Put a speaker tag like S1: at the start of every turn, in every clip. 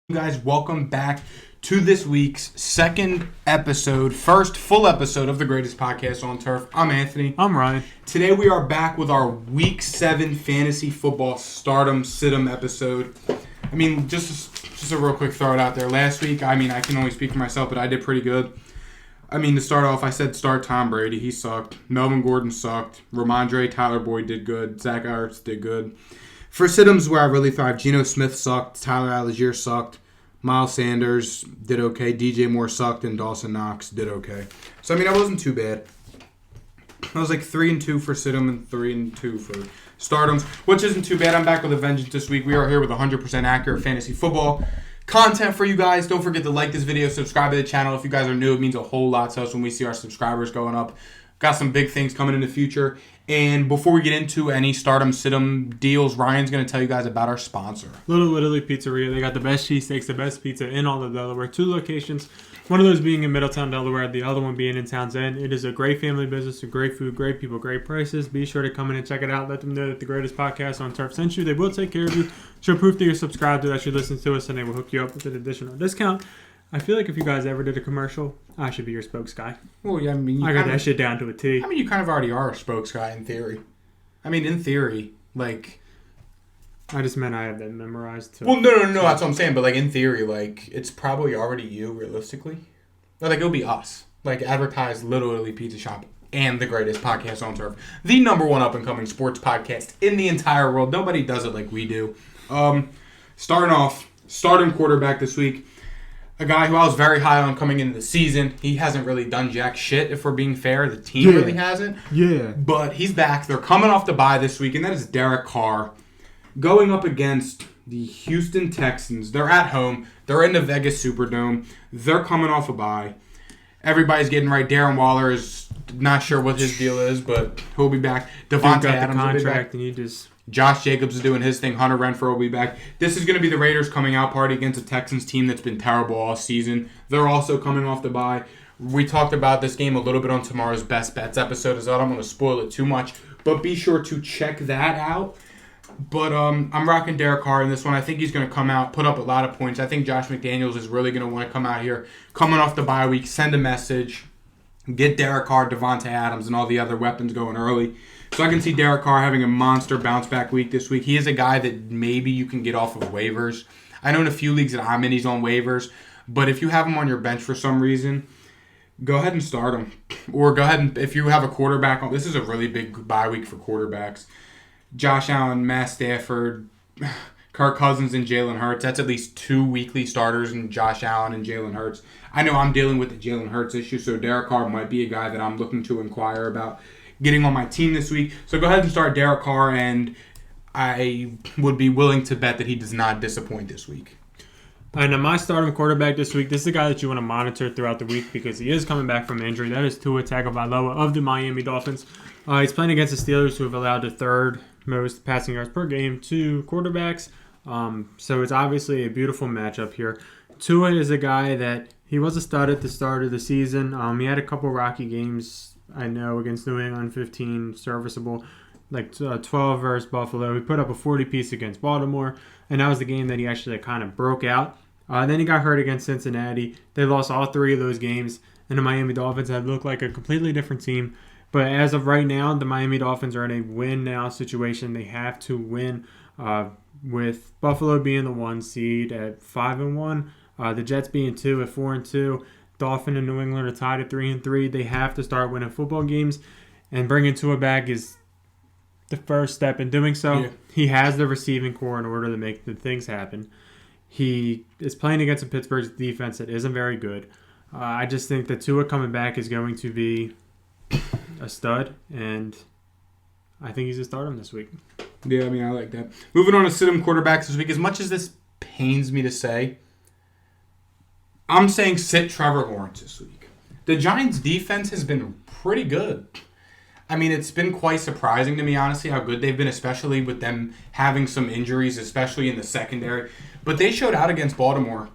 S1: Guys, welcome back to this week's first full episode of the greatest podcast on turf. I'm Anthony.
S2: I'm Ryan.
S1: Today we are back with our Week 7 fantasy football stardom situm episode. Just a real quick throw it out there. Last week, I can only speak for myself, but I did pretty good. To start off, I said start Tom Brady. He sucked. Melvin Gordon sucked. Ramondre Tyler Boyd did good. Zach Ertz did good. For situms where I really thrive, Geno Smith sucked. Tyler Algier sucked. Miles Sanders did okay. DJ Moore sucked. And Dawson Knox did okay. So, I wasn't too bad. I was like 3-2 for situm and 3-2 for stardoms, which isn't too bad. I'm back with a vengeance this week. We are here with 100% accurate fantasy football content for you guys. Don't forget to like this video, subscribe to the channel. If you guys are new, it means a whole lot to us when we see our subscribers going up. Got some big things coming in the future. And before we get into any stardom situm deals, Ryan's going to tell you guys about our sponsor.
S2: Little Italy Pizzeria. They got the best cheesesteaks, the best pizza in all of Delaware. 2 locations. One of those being in Middletown, Delaware. The other one being in Townsend. It is a great family business, a great food, great people, great prices. Be sure to come in and check it out. Let them know that the greatest podcast on turf sent you. They will take care of you. Show proof that you're subscribed to, that you listen to us, and they will hook you up with an additional discount. I feel like if you guys ever did a commercial, I should be your spokes guy.
S1: Well, yeah,
S2: I got that shit down to a T.
S1: You kind of already are a spokes guy in theory. In theory, like...
S2: I just meant I have that memorized too.
S1: Well, no, that's what I'm saying. But, in theory, it's probably already you, realistically. It'll be us. Advertise Little Italy Pizza Shop and the greatest podcast on turf. The number one up-and-coming sports podcast in the entire world. Nobody does it like we do. Starting off, starting quarterback this week. A guy who I was very high on coming into the season. He hasn't really done jack shit, if we're being fair. The team really hasn't.
S2: Yeah.
S1: But he's back. They're coming off the bye this week, and that is Derek Carr going up against the Houston Texans. They're at home. They're in the Vegas Superdome. They're coming off a bye. Everybody's getting right. Darren Waller is not sure what his deal is, but he'll be back. Devontae Adams will be back.
S2: And you just...
S1: Josh Jacobs is doing his thing. Hunter Renfrow will be back. This is going to be the Raiders coming out party against a Texans team that's been terrible all season. They're also coming off the bye. We talked about this game a little bit on tomorrow's Best Bets episode, so I don't want to spoil it too much. But be sure to check that out. But I'm rocking Derek Carr in this one. I think he's going to come out, put up a lot of points. I think Josh McDaniels is really going to want to come out here, coming off the bye week, send a message, get Derek Carr, Devontae Adams, and all the other weapons going early. So I can see Derek Carr having a monster bounce-back week this week. He is a guy that maybe you can get off of waivers. I know in a few leagues that I'm in, he's on waivers. But if you have him on your bench for some reason, go ahead and start him. Or go ahead and, if you have a quarterback, this is a really big bye week for quarterbacks. Josh Allen, Matt Stafford, Kirk Cousins, and Jalen Hurts. That's at least 2 weekly starters in Josh Allen and Jalen Hurts. I know I'm dealing with the Jalen Hurts issue, so Derek Carr might be a guy that I'm looking to inquire about getting on my team this week. So go ahead and start Derek Carr, and I would be willing to bet that he does not disappoint this week.
S2: And my starting quarterback this week, this is a guy that you want to monitor throughout the week because he is coming back from injury. That is Tua Tagovailoa of the Miami Dolphins. He's playing against the Steelers, who have allowed the 3rd most passing yards per game to quarterbacks. So it's obviously a beautiful matchup here. Tua is a guy that he was a stud at the start of the season. He had a couple rocky games, I know, against New England, 15 serviceable, 12 versus Buffalo. He put up a 40-piece against Baltimore, and that was the game that he actually kind of broke out. Then he got hurt against Cincinnati. They lost all 3 of those games, and the Miami Dolphins had looked like a completely different team. But as of right now, the Miami Dolphins are in a win-now situation. They have to win, with Buffalo being the 1 seed at 5-1, the Jets being 2 at 4-2. Dolphins and New England are tied at 3-3. They have to start winning football games, and bringing Tua back is the first step in doing so. Yeah. He has the receiving core in order to make the things happen. He is playing against a Pittsburgh defense that isn't very good. I just think that Tua coming back is going to be a stud, and I think he's a stardom this week.
S1: Yeah, I like that. Moving on to sit-em quarterbacks this week. As much as this pains me to say, I'm saying sit Trevor Lawrence this week. The Giants' defense has been pretty good. It's been quite surprising to me, honestly, how good they've been, especially with them having some injuries, especially in the secondary. But they showed out against Baltimore.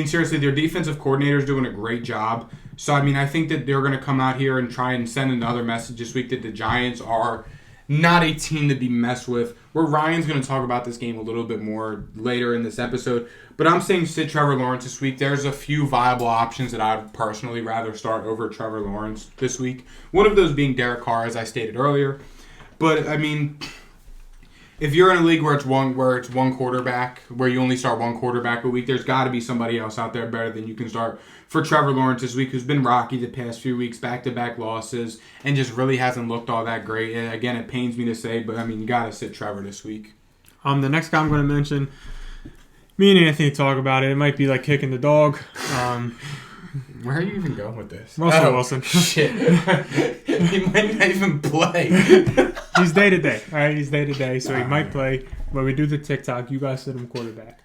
S1: Seriously, their defensive coordinator is doing a great job. So, I think that they're going to come out here and try and send another message this week that the Giants are not a team to be messed with. Where Ryan's going to talk about this game a little bit more later in this episode. But I'm saying sit Trevor Lawrence this week. There's a few viable options that I'd personally rather start over Trevor Lawrence this week. One of those being Derek Carr, as I stated earlier. But, I mean, if you're in a league where it's one quarterback, where you only start one quarterback a week, there's got to be somebody else out there better than you can start for Trevor Lawrence this week, who's been rocky the past few weeks, back-to-back losses, and just really hasn't looked all that great. And again, it pains me to say, but I mean, you got to sit Trevor this week.
S2: The next guy I'm going to mention, me and Anthony talk about it. It might be like kicking the dog.
S1: Where are you even going with this?
S2: Russell Wilson.
S1: Shit. He might not even play.
S2: He's day-to-day. All right, he's day-to-day, so he might play. When we do the TikTok, you guys sit him quarterback.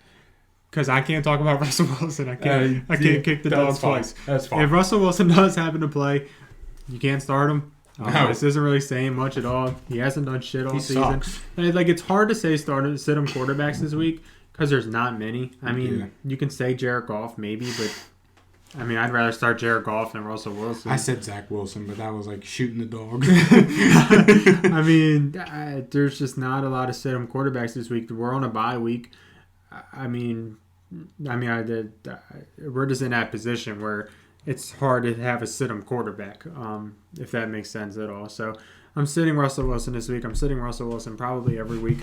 S2: Because I can't talk about Russell Wilson. I can't kick the dog twice.
S1: That's fine.
S2: If Russell Wilson does happen to play, you can't start him.
S1: No.
S2: This isn't really saying much at all. He hasn't done shit all season.
S1: Sucks.
S2: Like, it's hard to say sit him quarterbacks this week because there's not many. I mean, you can say Jared Goff maybe, but I mean, I'd rather start Jared Goff than Russell Wilson.
S1: I said Zach Wilson, but that was like shooting the dog.
S2: I mean, there's just not a lot of sit him quarterbacks this week. We're on a bye week. I mean, we're just in that position where it's hard to have a sit-em quarterback, if that makes sense at all. So I'm sitting Russell Wilson this week. I'm sitting Russell Wilson probably every week.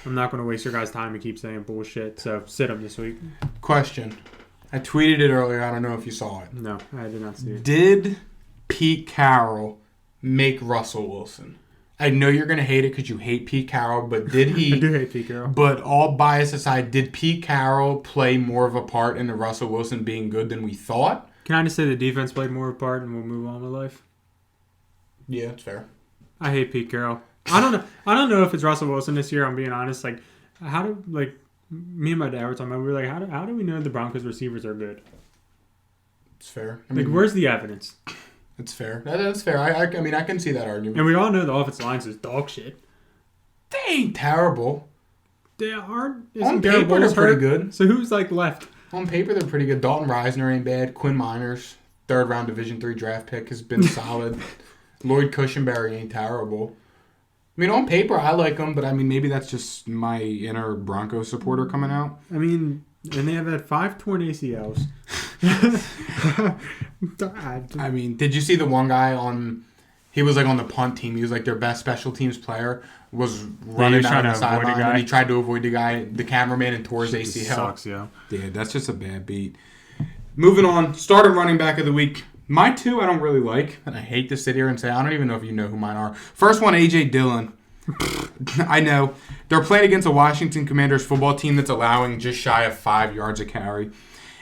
S2: I'm not going to waste your guys' time and keep saying bullshit. So sit him this week.
S1: Question. I tweeted it earlier. I don't know if you saw it.
S2: No, I did not see it.
S1: Did Pete Carroll make Russell Wilson? I know you're going to hate it because you hate Pete Carroll, but did he...
S2: I do hate Pete Carroll.
S1: But all bias aside, did Pete Carroll play more of a part in the Russell Wilson being good than we thought?
S2: Can I just say the defense played more of a part and we'll move on with life?
S1: Yeah, that's fair.
S2: I hate Pete Carroll. I don't know if it's Russell Wilson this year, I'm being honest. Like, me and my dad were talking about, we were like, how do we know the Broncos receivers are good?
S1: It's fair.
S2: Where's the evidence?
S1: It's fair. That's fair. I mean, I can see that argument.
S2: And we all know the offensive lines is dog shit.
S1: They ain't terrible.
S2: They aren't.
S1: On paper, they're pretty good.
S2: So who's left?
S1: On paper, they're pretty good. Dalton Reisner ain't bad. Quinn Miners, third-round Division III draft pick, has been solid. Lloyd Cushenberry ain't terrible. I mean, on paper, I like them, but I mean, maybe that's just my inner Broncos supporter coming out.
S2: I mean, and they have had 5 torn ACLs.
S1: I mean, did you see the one guy he was on the punt team. He was their best special teams player, was running down the sideline, and he tried to avoid the cameraman, and tore his ACL.
S2: Sucks, yeah.
S1: Yeah, that's just a bad beat. Moving on, starting running back of the week. My two I don't really like, and I hate to sit here and say, I don't even know if you know who mine are. First one, A.J. Dillon. I know. They're playing against a Washington Commanders football team that's allowing just shy of 5 yards a carry,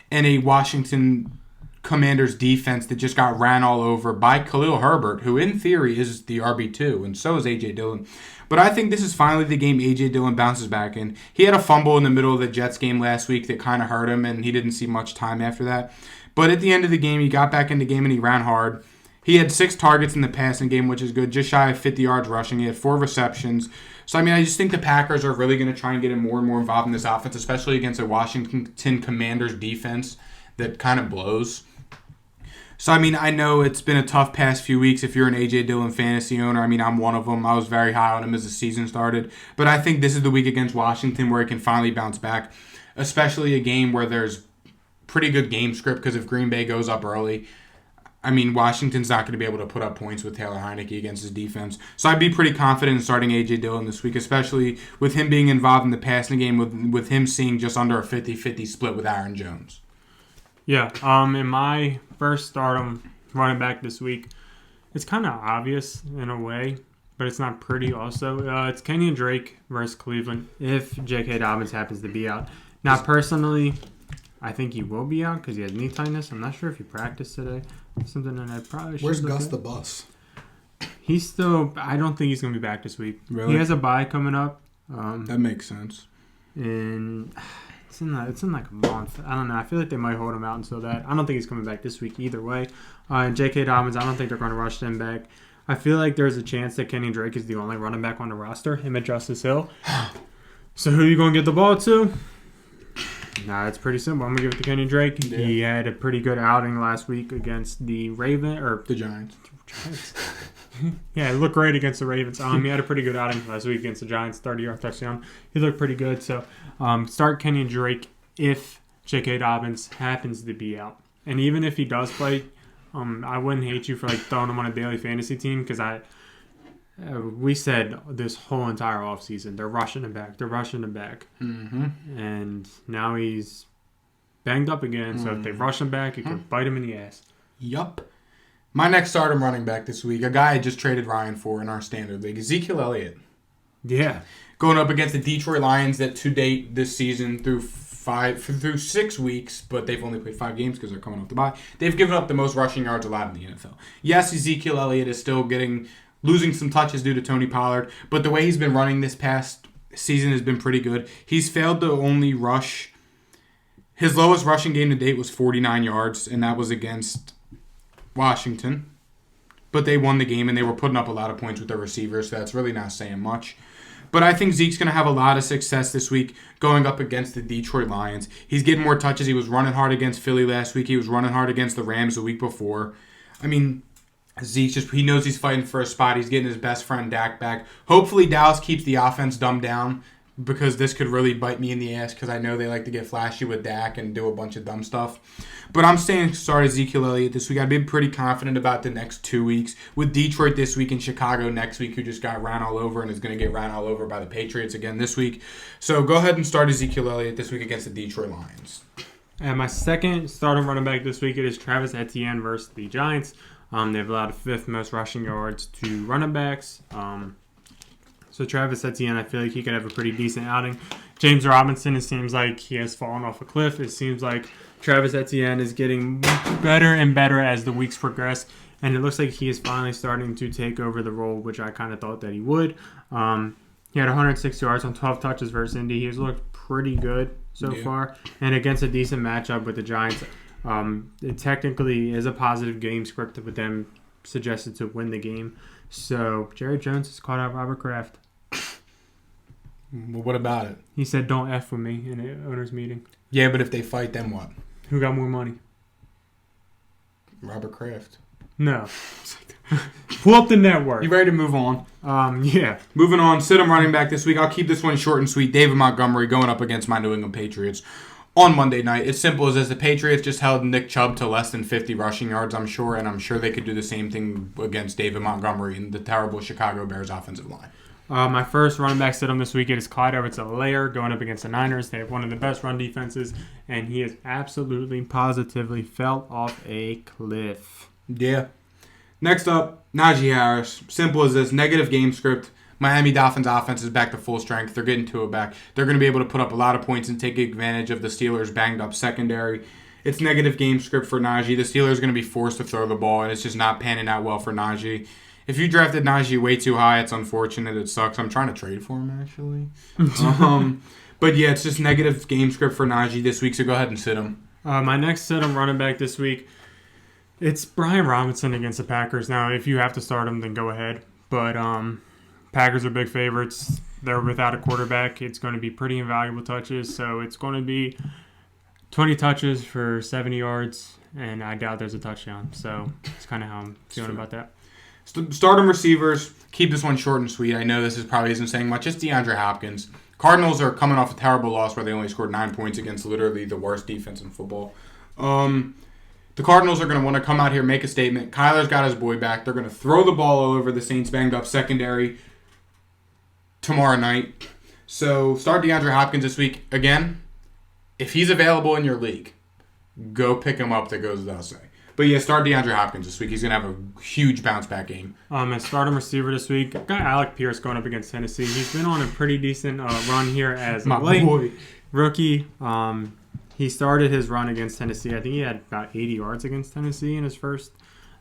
S1: and a Washington Commanders defense that just got ran all over by Khalil Herbert, who in theory is the RB2, and so is A.J. Dillon. But I think this is finally the game A.J. Dillon bounces back in. He had a fumble in the middle of the Jets game last week that kind of hurt him, and he didn't see much time after that. But at the end of the game, he got back in the game and he ran hard. He had 6 targets in the passing game, which is good, just shy of 50 yards rushing. He had 4 receptions. So, I mean, I just think the Packers are really going to try and get him more and more involved in this offense, especially against a Washington Commanders defense that kind of blows. So, I mean, I know it's been a tough past few weeks if you're an A.J. Dillon fantasy owner. I mean, I'm one of them. I was very high on him as the season started. But I think this is the week against Washington where he can finally bounce back, especially a game where there's pretty good game script, because if Green Bay goes up early, I mean, Washington's not going to be able to put up points with Taylor Heineke against his defense. So I'd be pretty confident in starting A.J. Dillon this week, especially with him being involved in the passing game, with him seeing just under a 50-50 split with Aaron Jones.
S2: Yeah, in my first stardom running back this week, it's kind of obvious in a way, but it's not pretty also. It's Kenyon Drake versus Cleveland if J.K. Dobbins happens to be out. Now, personally, I think he will be out because he has knee tightness. I'm not sure if he practiced today. Something that I probably should.
S1: Where's Gus the Bus?
S2: He's still... I don't think he's going to be back this week.
S1: Really?
S2: He has a bye coming up.
S1: That makes sense.
S2: And it's in like a month. I don't know. I feel like they might hold him out until that. I don't think he's coming back this week either way. And J.K. Dobbins, I don't think they're going to rush him back. I feel like there's a chance that Kenyon Drake is the only running back on the roster, him and Justice Hill. So who are you going to get the ball to? Nah, it's pretty simple. I'm going to give it to Kenyon Drake. Yeah. He had a pretty good outing last week against the
S1: Giants.
S2: Yeah, he looked great against the Ravens. He had a pretty good outing last week against the Giants, 30-yard touchdown. He looked pretty good. So start Kenyon Drake if J.K. Dobbins happens to be out. And even if he does play, I wouldn't hate you for throwing him on a daily fantasy team because we said this whole entire offseason, they're rushing him back.
S1: Mm-hmm.
S2: And now he's banged up again. So if they rush him back, it could bite him in the ass.
S1: Yup. My next stardom running back this week, a guy I just traded Ryan for in our standard league, Ezekiel Elliott.
S2: Yeah.
S1: Going up against the Detroit Lions that to date this season through 6 weeks, but they've only played 5 games because they're coming off the bye. They've given up the most rushing yards allowed in the NFL. Yes, Ezekiel Elliott is still losing some touches due to Tony Pollard, but the way he's been running this past season has been pretty good. He's failed to only rush. His lowest rushing game to date was 49 yards, and that was against Washington. But they won the game, and they were putting up a lot of points with their receivers, so that's really not saying much. But I think Zeke's going to have a lot of success this week going up against the Detroit Lions. He's getting more touches. He was running hard against Philly last week. He was running hard against the Rams the week before. I mean, Zeke he knows he's fighting for a spot. He's getting his best friend Dak back. Hopefully Dallas keeps the offense dumbed down because this could really bite me in the ass because I know they like to get flashy with Dak and do a bunch of dumb stuff. But I'm staying start Ezekiel Elliott this week. I've been pretty confident about the next 2 weeks with Detroit this week and Chicago next week, who just got ran all over and is going to get ran all over by the Patriots again this week. So go ahead and start Ezekiel Elliott this week against the Detroit Lions.
S2: And my second stardom running back this week, it is Travis Etienne versus the Giants. They've allowed 5th most rushing yards to running backs. So Travis Etienne, I feel like he could have a pretty decent outing. James Robinson, it seems like he has fallen off a cliff. It seems like Travis Etienne is getting better and better as the weeks progress. And it looks like he is finally starting to take over the role, which I kind of thought that he would. He had 106 yards on 12 touches versus Indy. He's looked pretty good so far. And against a decent matchup with the Giants, it technically is a positive game script with them suggested to win the game. So Jerry Jones has caught out Robert Kraft.
S1: Well, what about it?
S2: He said, "Don't F with me" in the owners' meeting.
S1: Yeah, but if they fight, then what?
S2: Who got more money?
S1: Robert Kraft.
S2: No. Pull up the network.
S1: You ready to move on?
S2: Yeah.
S1: Moving on, sit him running back this week. I'll keep this one short and sweet. David Montgomery going up against my New England Patriots on Monday night. It's simple as this. The Patriots just held Nick Chubb to less than 50 rushing yards, I'm sure, and I'm sure they could do the same thing against David Montgomery and the terrible Chicago Bears offensive line.
S2: My first running back sit-em this week is Clyde Edwards-Helaire going up against the Niners. They have one of the best run defenses, and he has absolutely, positively fell off a cliff.
S1: Yeah. Next up, Najee Harris. Simple as this. Negative game script. Miami Dolphins offense is back to full strength. They're getting to it back. They're going to be able to put up a lot of points and take advantage of the Steelers' banged-up secondary. It's negative game script for Najee. The Steelers are going to be forced to throw the ball, and it's just not panning out well for Najee. If you drafted Najee way too high, it's unfortunate. It sucks. I'm trying to trade for him, actually. But, yeah, it's just negative game script for Najee this week, so go ahead and sit him.
S2: My next sit-em running back this week, it's Brian Robinson against the Packers. Now, if you have to start him, then go ahead. But Packers are big favorites. They're without a quarterback. It's going to be pretty invaluable touches, so it's going to be 20 touches for 70 yards, and I doubt there's a touchdown. So it's kind of how I'm feeling about that.
S1: Stardom receivers, keep this one short and sweet. I know this probably isn't saying much. It's DeAndre Hopkins. Cardinals are coming off a terrible loss where they only scored 9 points against literally the worst defense in football. The Cardinals are going to want to come out here and make a statement. Kyler's got his boy back. They're going to throw the ball all over the Saints' banged-up secondary tomorrow night. So start DeAndre Hopkins this week. Again, if he's available in your league, go pick him up. That goes without saying. But yeah, start DeAndre Hopkins this week. He's going to have a huge bounce-back game.
S2: And start him receiver this week. Got Alec Pierce going up against Tennessee. He's been on a pretty decent run here as
S1: My
S2: late
S1: boy.
S2: rookie. He started his run against Tennessee. I think he had about 80 yards against Tennessee in his first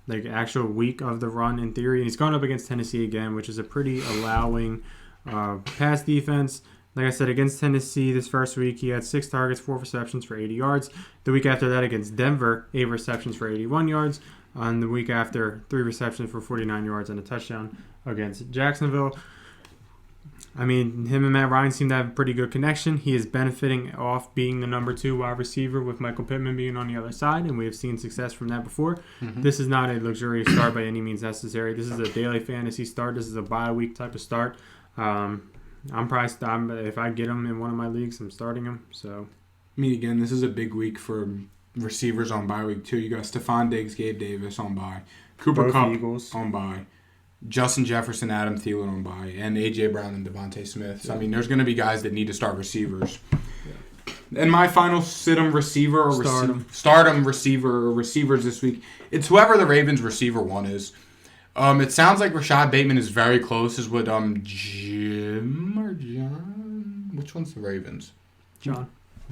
S2: actual week of the run in theory. And he's going up against Tennessee again, which is a pretty allowing pass defense. Like I said, against Tennessee this first week, he had 6 targets, 4 receptions for 80 yards. The week after that against Denver, 8 receptions for 81 yards. And the week after, 3 receptions for 49 yards and a touchdown against Jacksonville. I mean, him and Matt Ryan seem to have a pretty good connection. He is benefiting off being the number 2 wide receiver with Michael Pittman being on the other side, and we have seen success from that before. Mm-hmm. This is not a luxurious start by any means necessary. This is a daily fantasy start. This is a bye week type of start. If I get him in one of my leagues, I'm starting him. So,
S1: I mean, again, this is a big week for receivers on bye week too. You got Stephon Diggs, Gabe Davis on bye, Cooper Kupp
S2: Eagles
S1: on bye, Justin Jefferson, Adam Thielen on bye, and A.J. Brown and Devontae Smith. So, I mean, there's going to be guys that need to start receivers. Yeah. And my final sit-em receiver or stardom receiver or receivers this week, it's whoever the Ravens receiver one is. It sounds like Rashad Bateman is very close. Is what Jim or John? Which one's the Ravens?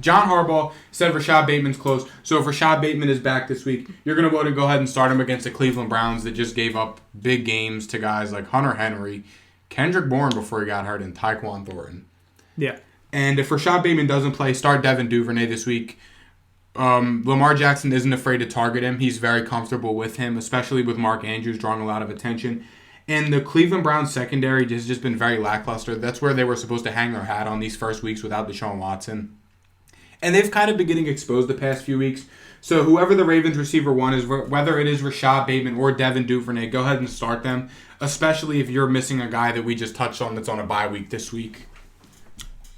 S2: John
S1: Harbaugh said Rashad Bateman's close. So if Rashad Bateman is back this week, you're going to want to go ahead and start him against the Cleveland Browns that just gave up big games to guys like Hunter Henry, Kendrick Bourne before he got hurt, and Tyquan Thornton.
S2: Yeah.
S1: And if Rashad Bateman doesn't play, start Devin Duvernay this week. Lamar Jackson isn't afraid to target him. He's very comfortable with him, especially with Mark Andrews drawing a lot of attention. And the Cleveland Browns secondary has just been very lackluster. That's where they were supposed to hang their hat on these first weeks without Deshaun Watson. And they've kind of been getting exposed the past few weeks. So whoever the Ravens receiver one is, whether it is Rashad Bateman or Devin Duvernay, go ahead and start them, especially if you're missing a guy that we just touched on that's on a bye week this week.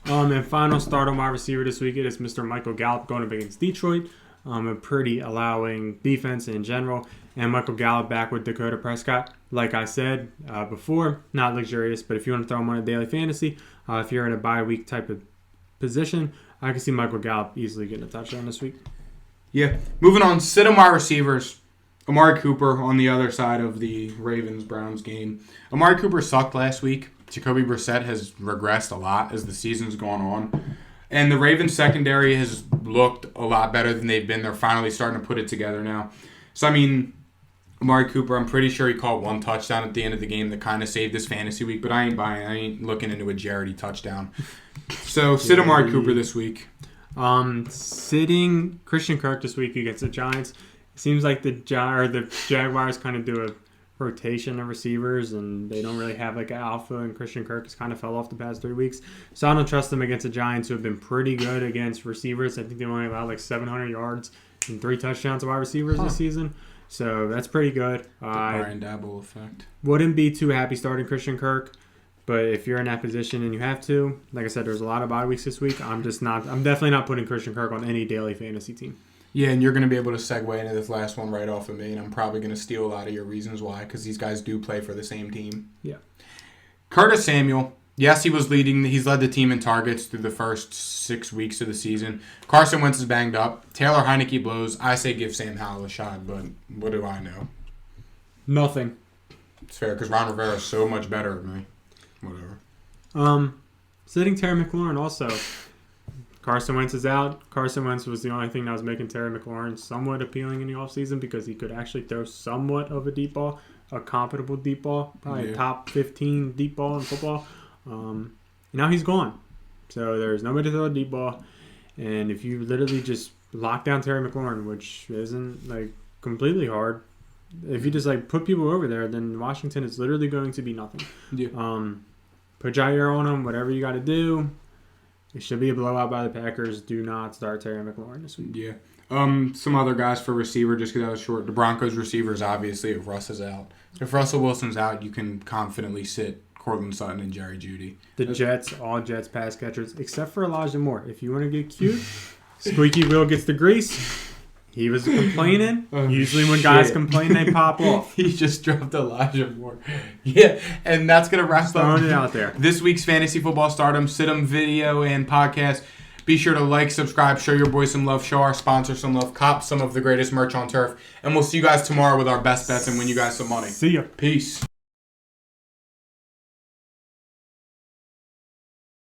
S2: And final start on my receiver this week, it is Mr. Michael Gallup going up against Detroit. A pretty allowing defense in general. And Michael Gallup back with Dakota Prescott. Like I said before, not luxurious, but if you want to throw him on a daily fantasy, if you're in a bye week type of position, I can see Michael Gallup easily getting a touchdown this week.
S1: Yeah. Moving on, sit-em wide receivers. Amari Cooper on the other side of the Ravens-Browns game. Amari Cooper sucked last week. Jacoby Brissett has regressed a lot as the season's gone on. And the Ravens secondary has looked a lot better than they've been. They're finally starting to put it together now. So, I mean, Amari Cooper, I'm pretty sure he caught one touchdown at the end of the game that kind of saved his fantasy week, but I ain't buying. I ain't looking into a Jaredy touchdown. So, sit Amari Cooper this week.
S2: Sitting Christian Kirk this week against the Giants. It seems like the Jaguars kind of do a rotation of receivers, and they don't really have like an alpha, and Christian Kirk has kind of fell off the past 3 weeks. So I don't trust them against the Giants, who have been pretty good against receivers. I think they only allowed like 700 yards and 3 touchdowns to wide receivers this season. So that's pretty good.
S1: The Brian Dabble effect.
S2: Wouldn't be too happy starting Christian Kirk, but if you're in that position and you have to, like I said, there's a lot of bye weeks this week. I'm definitely not putting Christian Kirk on any daily fantasy team.
S1: Yeah, and you're going to be able to segue into this last one right off of me, and I'm probably going to steal a lot of your reasons why, because these guys do play for the same team.
S2: Yeah.
S1: Curtis Samuel, yes, he's led the team in targets through the first 6 weeks of the season. Carson Wentz is banged up. Taylor Heineke blows. I say give Sam Howell a shot, but what do I know?
S2: Nothing.
S1: It's fair, because Ron Rivera is so much better than me. Whatever.
S2: Sitting Terry McLaurin also. Carson Wentz is out. Carson Wentz was the only thing that was making Terry McLaurin somewhat appealing in the offseason because he could actually throw somewhat of a deep ball, a compatible deep ball, probably a top 15 deep ball in football. Now he's gone. So there's nobody to throw a deep ball. And if you literally just lock down Terry McLaurin, which isn't like completely hard, if you just like put people over there, then Washington is literally going to be nothing.
S1: Yeah.
S2: Put Jair on him, whatever you got to do. It should be a blowout by the Packers. Do not start Terry McLaurin this week.
S1: Yeah. Some other guys for receiver, just because I was short. The Broncos receivers, obviously, if Russ is out. If Russell Wilson's out, you can confidently sit Courtland Sutton and Jerry Jeudy.
S2: All Jets pass catchers, except for Elijah Moore. If you want to get cute, squeaky wheel gets the grease. He was complaining. Usually when guys complain, they pop off.
S1: He just dropped Elijah Moore. Yeah, and that's going to wrap up
S2: throwing it out there.
S1: This week's Fantasy Football Stardom, Sit-em video and podcast. Be sure to like, subscribe, show your boys some love, show our sponsor some love, cop some of the greatest merch on turf. And we'll see you guys tomorrow with our best bets and win you guys some money.
S2: See ya.
S1: Peace.